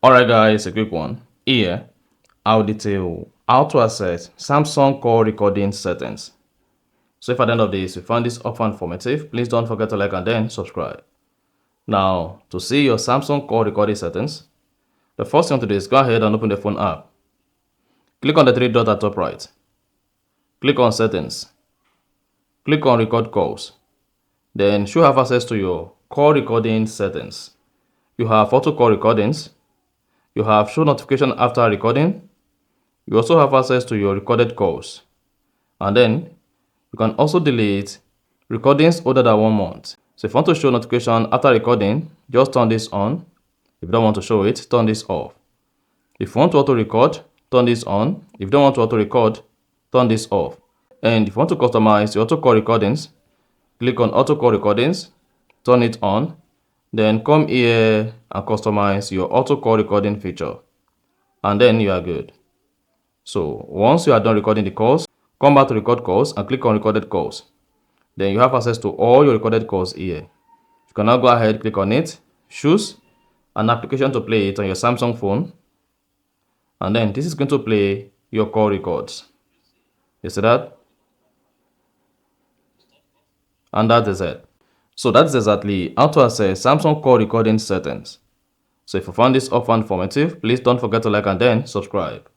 Alright guys, a quick one. Here, I'll detail how to access Samsung call recording settings. So if at the end of this you found this often informative, please don't forget to like and then subscribe. Now, to see your Samsung call recording settings, the first thing to do is go ahead and open the phone app. Click on the three dots at top right. Click on settings. Click on record calls. Then you should have access to your call recording settings. You have auto call recordings. You have show notification after recording. You also have access to your recorded calls. And then you can also delete recordings older than 1 month. So if you want to show notification after recording, just turn this on. If you don't want to show it, turn this off. If you want to auto record, turn this on. If you don't want to auto record, turn this off. And if you want to customize your auto call recordings, click on auto call recordings, turn it on. Then come here and customize your auto call recording feature. And then you are good. So once you are done recording the calls, come back to record calls and click on recorded calls. Then you have access to all your recorded calls here. You can now go ahead, click on it, choose an application to play it on your Samsung phone. And then this is going to play your call records. You see that? And that is it. So that's exactly how to access Samsung call recording settings. So if you found this often informative, please don't forget to like and then subscribe.